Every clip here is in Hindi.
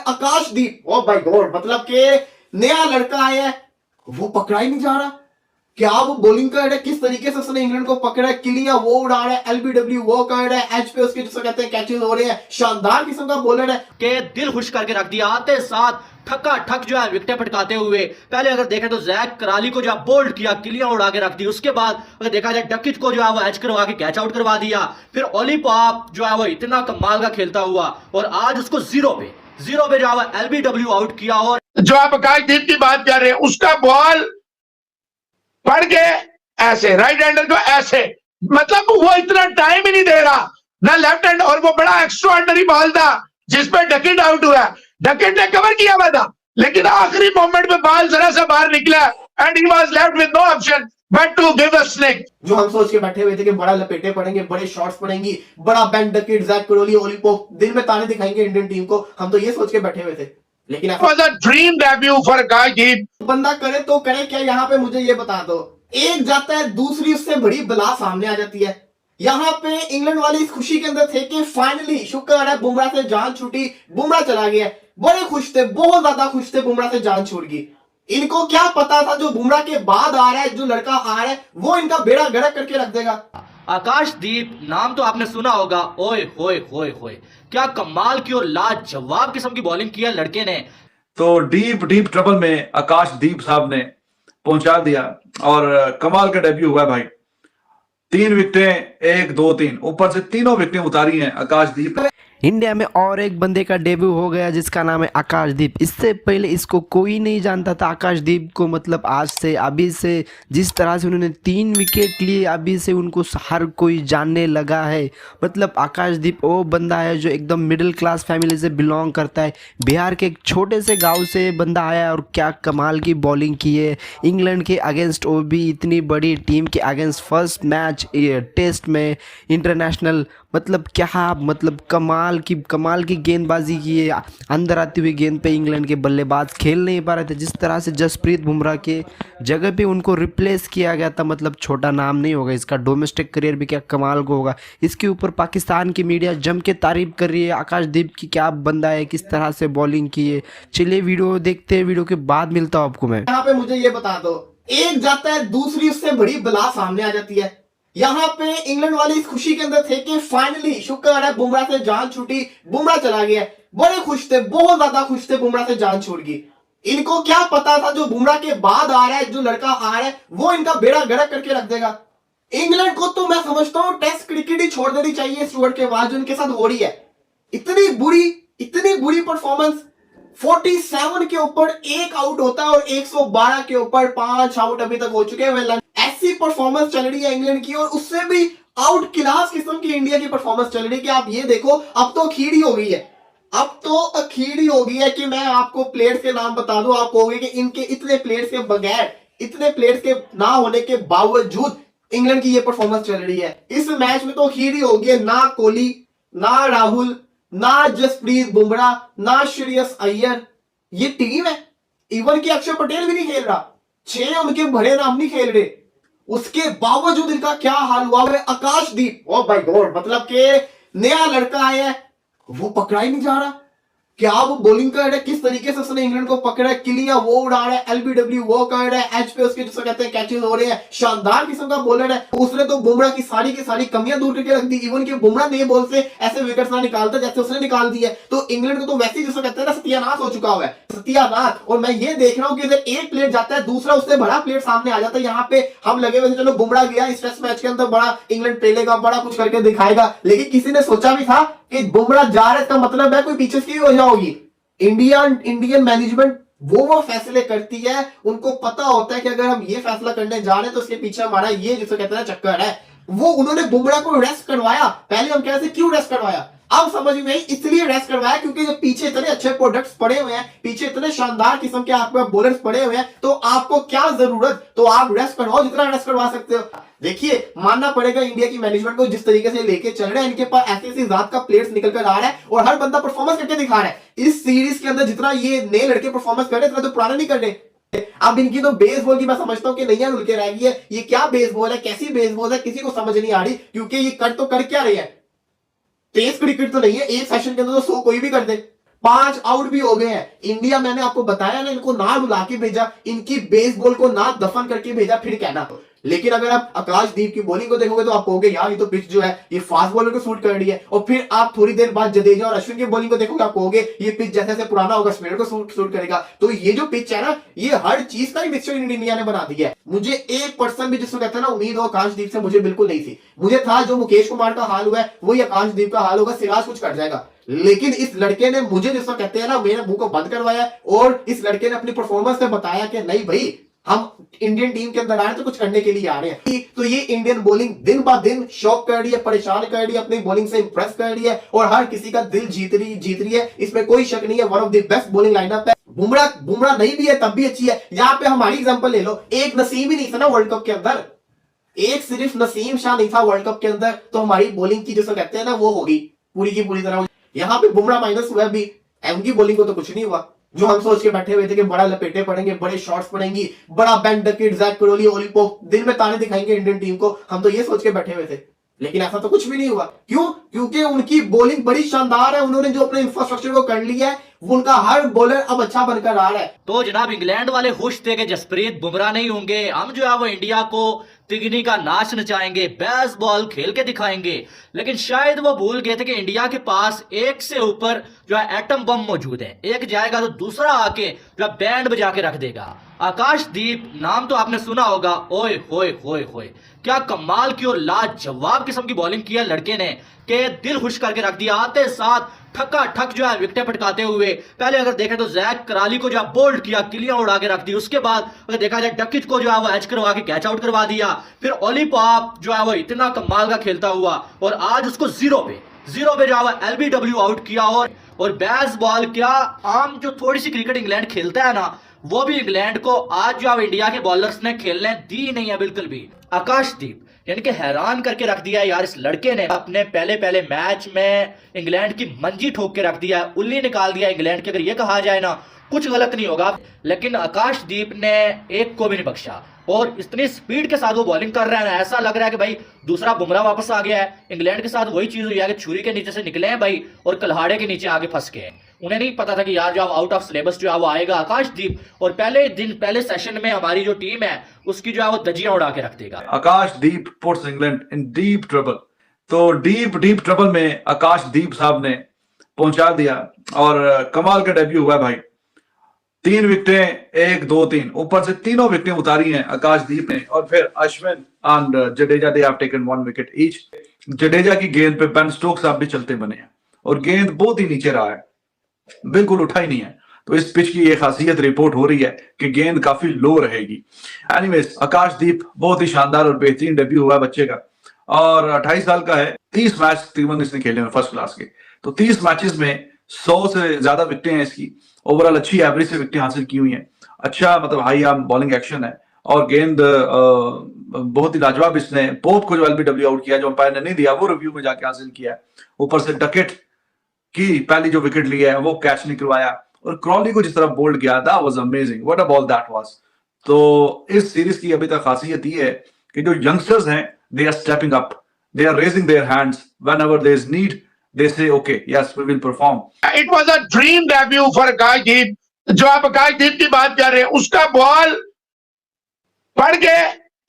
आकाशदीप। ओ भाई गॉड, मतलब कि नया लड़का आया है, वो पकड़ा ही नहीं जा रहा। क्या वो बॉलिंग कर रहा है, किस तरीके से उसने इंग्लैंड को पकड़ा है, क्लियां वो उड़ा रहा है, एलबीडब्ल्यू वो कर रहा है, एच पे उसके जिसे कहते हैं कैचेस हो रहे हैं, शानदार किस्म का बॉलर है के दिल खुश करके रख दिया। आते साथ ठक्का ठक जो है विकेटें पटकाते हुए, पहले अगर देखें तो जैक कराली को जो है बोल्ड किया, क्लियां उड़ा के रख दी। उसके बाद अगर देखा जाए डकिच को जो है वो एच करवा के कैच आउट करवा दिया। फिर ओली पॉप जो है वो इतना कमाल का खेलता हुआ और आज उसको जीरो पे जो है वो एलबीडब्ल्यू आउट किया। और जो आप आकाशदीप की बात कर रहे हैं, उसका बॉल पड़ के ऐसे राइट हैंडर को ऐसे, मतलब वो इतना टाइम ही नहीं दे रहा ना लेफ्ट हैंड, और वो बड़ा एक्स्ट्राऑर्डिनरी बॉल था जिसपे डकिट आउट हुआ। डकिट ने कवर किया हुआ था, लेकिन आखिरी मोमेंट में बॉल जरा सा बाहर निकला and he was left with no option but to give a snick. जो हम सोच के बैठे हुए थे कि बड़ा लपेटे पड़ेंगे, बड़े शॉट्स पड़ेंगी, बड़ा Ben Duckett, Zak Kohli, Ollie Pope दिन में ताने दिखाएंगे इंडियन टीम को, हम तो ये सोच के बैठे हुए थे। लेकिन was a dream debut for Akashdeep. बंदा करे तो करे क्या, यहाँ पे मुझे ये बता दो, एक जाता है दूसरी उससे बड़ी बला सामने आ जाती है। यहाँ पे इंग्लैंड वाले इस खुशी के अंदर थे कि फाइनली शुक्र है बुमराह से जान छूटी, बुमराह चला गया। बड़े खुश थे, बहुत ज्यादा खुश थे बुमराह से जान छूट गई। इनको क्या पता था जो बुमराह के बाद आ रहा है, जो लड़का आ रहा है, वो इनका बेड़ा गर्क करके रख देगा। आकाशदीप नाम तो आपने सुना होगा, ओए होए होए होए, क्या कमाल की और लाजवाब किस्म की बॉलिंग की है लड़के ने। तो डीप डीप ट्रबल में आकाशदीप साहब ने पहुंचा दिया और कमाल का डेब्यू हुआ भाई। 3 विकेटें, 1 2 3, ऊपर से तीनों विकेटें उतारी हैं आकाशदीप। इंडिया में और एक बंदे का डेब्यू हो गया जिसका नाम है आकाशदीप। इससे पहले इसको कोई नहीं जानता था आकाशदीप को, मतलब आज से अभी से जिस तरह से उन्होंने 3 विकेट लिए, अभी से उनको हर कोई जानने लगा है। मतलब आकाशदीप वो बंदा है जो एकदम मिडिल क्लास फैमिली से बिलोंग करता है, बिहार के एक छोटे से गांव से बंदा आया और क्या कमाल की बॉलिंग की है इंग्लैंड के अगेंस्ट, वो भी इतनी बड़ी टीम के अगेंस्ट, फर्स्ट मैच टेस्ट में इंटरनेशनल। मतलब क्या, मतलब कमाल की गेंदबाजी की है। अंदर आती हुई गेंद पे इंग्लैंड के बल्लेबाज खेल नहीं पा रहे थे। जिस तरह से जसप्रीत बुमराह के जगह पे उनको रिप्लेस किया गया था, मतलब छोटा नाम नहीं होगा इसका, डोमेस्टिक करियर भी क्या कमाल का होगा। इसके ऊपर पाकिस्तान की मीडिया जम के तारीफ कर रही है आकाशदीप की, क्या बंदा है, किस तरह से बॉलिंग की है। चलिए वीडियो देखते हैं, वीडियो के बाद मिलता हूँ आपको मैं। यहाँ पे मुझे ये बता दो, एक जाता है दूसरी उससे बड़ी बला सामने आ जाती है। यहाँ पे इंग्लैंड वाले इस खुशी के अंदर थे कि फाइनली शुक्र है बुमराह से जान छूटी, बुमराह चला गया। बड़े खुश थे, बहुत ज्यादा खुश थे बुमराह से जान छूट गई। इनको क्या पता था जो बुमराह के बाद आ रहा है, जो लड़का आ रहा है, वो इनका बेड़ा गर्क करके रख देगा। इंग्लैंड को तो मैं समझता हूँ टेस्ट क्रिकेट ही छोड़ देनी चाहिए स्टुअर्ट के बाद जो इनके साथ हो रही है। इतनी बुरी परफॉर्मेंस। 47 के ऊपर 1 आउट होता है और 112 के ऊपर 5 आउट अभी तक हो चुके हैं। ऐसी परफॉर्मेंस चल रही है इंग्लैंड की, और उससे भी आउट क्लास किस्म की इंडिया की परफॉर्मेंस चल रही है कि आप ये देखो, अब तो अखीड़ी हो गई है। अब तो अखीड़ी हो गई है कि मैं आपको प्लेयर्स के नाम बता दूं, आप कहोगे कि इनके इतने प्लेयर्स के बगैर, इतने प्लेयर्स के ना होने के बावजूद इंग्लैंड की ये परफॉर्मेंस चल रही है। इस मैच में तो अखीड़ी हो गई है। ना कोहली, ना राहुल, ना जसप्रीत बुमराह, ना श्रेयस अय्यर, ये टीम है। इवन कि अक्षर पटेल भी नहीं खेल रहा, 6 उनके बड़े नाम नहीं खेल रहे, उसके बावजूद इनका क्या हाल हुआ है। आकाशदीप, ओ भाई गॉड, मतलब कि नया लड़का आया है, वो पकड़ा ही नहीं जा रहा। क्या वो बॉलिंग कर रहा है, किस तरीके से उसने इंग्लैंड को पकड़ा है, क्लियां वो उड़ा रहा है, एलबीडब्ल्यू वो कर रहा है, एच पे उसके जिसे कहते हैं कैचेस हो रहे हैं, शानदार किस्म का बॉलर है। उसने तो बुमराह की सारी कमियां दूर करके रख दी। इवन कि बुमराह नए बॉल से ऐसे विकेट्स ना निकालता जैसे उसने निकाल दी है, तो इंग्लैंड को तो वैसे ही जिसे कहते हैं ना सत्यानाश हो चुका हुआ है, सत्यानाश। और मैं ये देख रहा हूँ कि इधर एक प्लेयर जाता है, दूसरा उससे बड़ा प्लेयर सामने आ जाता है। यहाँ पे हम लगे हुए थे चलो बुमराह गया इस टेस्ट मैच के अंदर, बड़ा इंग्लैंड खेलेगा, बड़ा कुछ करके दिखाएगा, लेकिन किसी ने सोचा भी था कि बुमराह जा रहा है, इसका मतलब है कोई पीछे की वजह होगी। इंडियन मैनेजमेंट वो फैसले करती है, उनको पता होता है कि अगर हम ये फैसला करने जा रहे हैं तो उसके पीछे हमारा ये जिसे कहते हैं चक्कर है। वो उन्होंने बुमराह को रेस्ट करवाया। पहले हम कहते क्यों रेस्ट करवाया, अब समझ में इसलिए रेस्ट करवाया क्योंकि जब पीछे इतने अच्छे प्रोडक्ट्स पड़े हुए हैं, पीछे इतने शानदार किस्म के आपके बॉलर्स पड़े हुए हैं, तो आपको क्या जरूरत, तो आप रेस्ट करवाओ जितना रेस्ट करवा सकते हो। देखिए, मानना पड़ेगा इंडिया की मैनेजमेंट को, जिस तरीके से लेके चल रहे हैं, इनके पास ऐसी जात का प्लेयर्स निकल कर आ रहा है और हर बंदा परफॉर्मेंस करके दिखा रहा है। इस सीरीज के अंदर जितना ये नए लड़के परफॉर्मेंस कर रहे हैं, इतना तो पुराने नहीं कर रहे। अब इनकी तो बेसबॉल की मैं समझता हूं कि नैया उड़ के रह गई है। ये क्या बेसबॉल है, कैसी बेसबॉल है, किसी को समझ नहीं आ रही, क्योंकि ये कर तो कर क्या रही है, टेस्ट क्रिकेट तो नहीं है, एक सेशन के अंदर तो 100 कोई भी कर दे। 5 आउट भी हो गए हैं। इंडिया, मैंने आपको बताया ना, इनको ना रुला के भेजा, इनकी बेसबॉल को ना दफन करके भेजा, फिर कहना। लेकिन अगर आप आकाशदीप की बॉलिंग को देखोगे तो आप कहोगे यार ये तो पिच जो है ये फास्ट बॉलर को सूट कर रही है। और फिर आप थोड़ी देर बाद जडेजा और अश्विन की बॉलिंग को देखोगे, आप कहोगे ये पिच जैसे जैसे पुराना होगा स्पिनर को सूट करेगा। तो ये जो पिच है ना, ये हर चीज का ही मिक्सचर इंडिया ने बना दिया है। मुझे 1% भी जिसको कहते हैं ना उम्मीद हो आकाशदीप से, मुझे बिल्कुल नहीं थी। मुझे था जो मुकेश कुमार का हाल हुआ है वही आकाशदीप का हाल होगा, सिराज कुछ कर जाएगा। लेकिन इस लड़के ने मुझे जिसको कहते हैं ना मेरे मुंह को बंद करवाया, और इस लड़के ने अपनी परफॉर्मेंस से बताया कि नहीं भाई हम इंडियन टीम के अंदर आए तो कुछ करने के लिए आ रहे हैं। तो ये इंडियन बॉलिंग दिन ब दिन शॉक कर रही है, परेशान कर रही है, अपनी बॉलिंग से इंप्रेस कर रही है और हर किसी का दिल जीत रही है। इसमें कोई शक नहीं है, one of the best bowling lineup है। बुमराह नहीं भी है तब भी अच्छी है। यहाँ पे हमारी एग्जांपल ले लो, एक नसीम ही नहीं था ना वर्ल्ड कप के अंदर, एक सिर्फ नसीम शाह नहीं था वर्ल्ड कप के अंदर, तो हमारी बॉलिंग की जिसको कहते हैं ना वो होगी पूरी की पूरी तरह। यहाँ पे बुमराह माइनस हुआ भी, उनकी बॉलिंग को तो कुछ नहीं हुआ। जो हम सोच के बैठे हुए थे कि बड़ा लपेटे पड़ेंगे, बड़े शॉट्स पड़ेंगी, बड़ा Ben Duckett, Jack Kohli, Ollie Pope दिल में ताने दिखाएंगे इंडियन टीम को, हम तो ये सोच के बैठे हुए थे। लेकिन ऐसा तो कुछ भी नहीं हुआ। क्यों? क्योंकि उनकी बॉलिंग बड़ी शानदार है। उन्होंने जो अपने इंफ्रास्ट्रक्चर को कर लिया है, उनका हर बॉलर अब अच्छा बनकर आ रहा है। तो जनाब इंग्लैंड वाले खुश थे कि जसप्रीत बुमराह नहीं होंगे, हम जो है वो इंडिया को तिगनी का नाच नचाएंगे, बेसबॉल खेल के दिखाएंगे। लेकिन शायद वो भूल गए थे कि इंडिया के पास एक से ऊपर जो है एटम बम मौजूद है। एक जाएगा तो दूसरा आके जो है बैंड बजा के रख देगा। आकाशदीप नाम तो आपने सुना होगा, ओए होए होए होए, क्या कमाल की और लाजवाब किस्म की बॉलिंग किया लड़के ने कि दिल खुश करके रख दिया। आते साथ ठक्का ठक जो है विकेटें पटकाते हुए, पहले अगर देखें तो जैक कराली को जो है बोल्ड किया, किलियां उड़ा के रख दी। उसके बाद अगर देखा जाए डकिच को जो है वो एच करवा के कैच आउट करवा दिया। फिर ओली पॉप जो है वो इतना कमाल का खेलता हुआ और आज उसको जीरो पे जो है वो एलबीडब्ल्यू आउट किया। और बेसबॉल क्या आम जो थोड़ी सी क्रिकेट इंग्लैंड खेलता है ना, वो भी इंग्लैंड को आज जो इंडिया के बॉलर्स ने खेलने दी नहीं है बिल्कुल भी। आकाशदीप यानी कि हैरान करके रख दिया है यार इस लड़के ने। अपने पहले मैच में इंग्लैंड की मंजी ठोक के रख दिया, उल्ली निकाल दिया इंग्लैंड की। अगर ये कहा जाए ना कुछ गलत नहीं होगा, लेकिन आकाशदीप ने एक को भी नहीं बख्शा और इतनी स्पीड के साथ वो बॉलिंग कर रहा है ना, ऐसा लग रहा है कि भाई दूसरा बुमराह वापस आ गया है। इंग्लैंड के साथ वही चीज हुई है कि छुरी के नीचे से निकले हैं भाई और कल्हाड़े के नीचे आगे फंस गए। उन्हें नहीं पता था कि यार जो आउट ऑफ सिलेबस जो है वो आएगा आकाशदीप और पहले सेशन में हमारी जो टीम है उसकी जो है वो दजियां उड़ा के रख देगा। Akashdeep puts England in deep trouble. तो डीप ट्रबल में आकाशदीप साहब ने पहुंचा दिया और कमाल का डेब्यू हुआ भाई। 3 विकेटें, 1 2 3, ऊपर से तीनों विकेटें उतारी हैं आकाशदीप ने। और फिर Ashwin and Jadeja they have taken 1 wicket each. Jadeja की गेंद पे बेन स्टोक्स साहब भी चलते बने हैं और गेंद बहुत ही नीचे रहा है, बिल्कुल उठा ही नहीं है। तो इस पिच की ये खासियत रिपोर्ट हो रही है कि गेंद काफी लो रहेगी। एनीवेज आकाशदीप बहुत ही शानदार और बेहतरीन डेब्यू हुआ बच्चे का और 28 साल का है। 30 मैच तकरीबन इसने खेले हैं फर्स्ट क्लास के। तो 30 मैचेस में 100 से ज्यादा विकेटें हैं इसकी। ओवरऑल अच्छी एवरेज से विकेटें हासिल की हुई हैं। अच्छा मतलब हाई आर्म बॉलिंग एक्शन है और गेंद बहुत ही लाजवाब। इसने पोप को जो एलबीडब्ल्यू आउट किया, जो अंपायर ने नहीं दिया, वो रिव्यू में जाके हासिल किया है। ऊपर से डकेट की पहली जो विकेट ली है वो कैच नहीं करवाया और क्रॉली को जिस तरह बोल्ड किया, that was amazing, what a ball that was. तो इस सीरीज की अभी तक खासियत ये है कि जो यंगस्टर्स हैं they are stepping up, they are raising their hands whenever there is need, they say okay yes we will perform. It was a dream debut for Akashdeep. जो आप आकाशदीप की बात कर रहे हैं, उसका बॉल पड़ के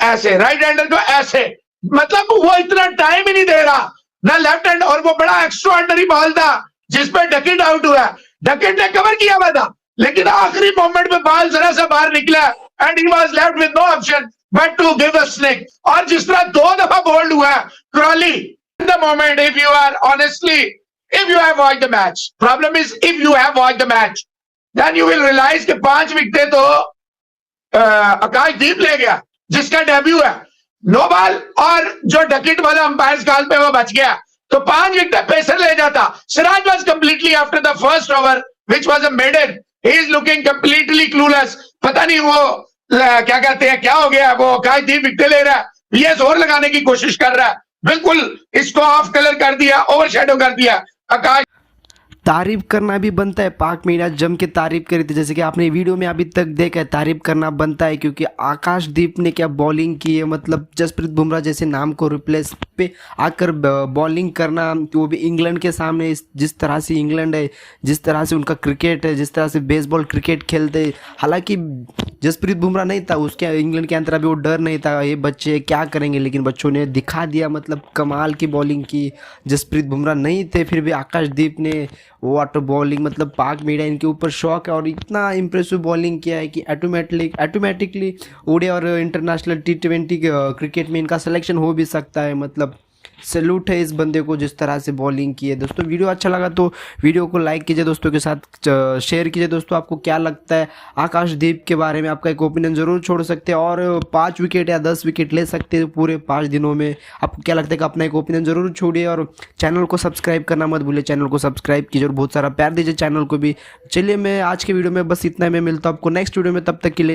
ऐसे राइट हैंडर को ऐसे, मतलब वो इतना टाइम ही नहीं दे रहा ना लेफ्ट हैंड, और वो बड़ा एक्स्ट्राऑर्डिनरी बॉल था जिसपे डकेट आउट हुआ। डकेट ने कवर किया हुआ था लेकिन आखिरी मोमेंट में बॉल जरा सा बाहर निकला and he was left with no option but to give a snick. और जिस तरह 2 दफा बोल्ड हुआ Crawley, in the moment, if you are honestly, if you have watched the match, problem is if you have watched the match then you will realise कि 5 विकेटें तो आकाशदीप ले गया जिसका डेब्यू है। नो बॉल और जो डकेट वाला अंपायर कॉल पे वो बच गया, तो 5 विकेट पेसर ले जाता। Siraj was completely after the first over which was a maiden, he is looking completely clueless. पता नहीं वो क्या कहते हैं, क्या हो गया, वो आकाशदीप विकेट ले रहा है, ये जोर लगाने की कोशिश कर रहा है, बिल्कुल इसको ऑफ कलर कर दिया, ओवरशैडो कर दिया आकाश। तारीफ करना भी बनता है। पाक मीडिया जम के तारीफ करी थी, जैसे कि आपने वीडियो में अभी तक देखा है। तारीफ करना बनता है क्योंकि आकाशदीप ने क्या बॉलिंग की है, मतलब जसप्रीत बुमराह जैसे नाम को रिप्लेस पे आकर बॉलिंग करना, वो भी इंग्लैंड के सामने। जिस तरह से इंग्लैंड है, जिस तरह से उनका क्रिकेट है, जिस तरह से बेसबॉल क्रिकेट खेलते, हालांकि जसप्रीत बुमराह नहीं था उसके इंग्लैंड के अंदर, अभी वो डर नहीं था ये बच्चे क्या करेंगे, लेकिन बच्चों ने दिखा दिया, मतलब कमाल की बॉलिंग की। जसप्रीत बुमराह नहीं थे फिर भी आकाशदीप ने वाटर बॉलिंग, मतलब पाक मीडिया इनके ऊपर शौक है और इतना इंप्रेसिव बॉलिंग किया है कि ऑटोमेटिकली ओडीआई और इंटरनेशनल T20 क्रिकेट में इनका सिलेक्शन हो भी सकता है। मतलब सैल्यूट है इस बंदे को जिस तरह से बॉलिंग की है। दोस्तों वीडियो अच्छा लगा तो वीडियो को लाइक कीजिए, दोस्तों के साथ शेयर कीजिए। दोस्तों आपको क्या लगता है आकाशदीप के बारे में, आपका एक ओपिनियन ज़रूर छोड़ सकते हैं और 5 विकेट या 10 विकेट ले सकते हैं पूरे 5 दिनों में। आपको क्या लगता है कि अपना एक ओपिनियन ज़रूर छोड़िए और चैनल को सब्सक्राइब करना मत भूलिए। चैनल को सब्सक्राइब कीजिए और बहुत सारा प्यार दीजिए चैनल को भी। चलिए मैं आज के वीडियो में बस इतना, मैं मिलता हूँ आपको नेक्स्ट वीडियो में, तब तक के लिए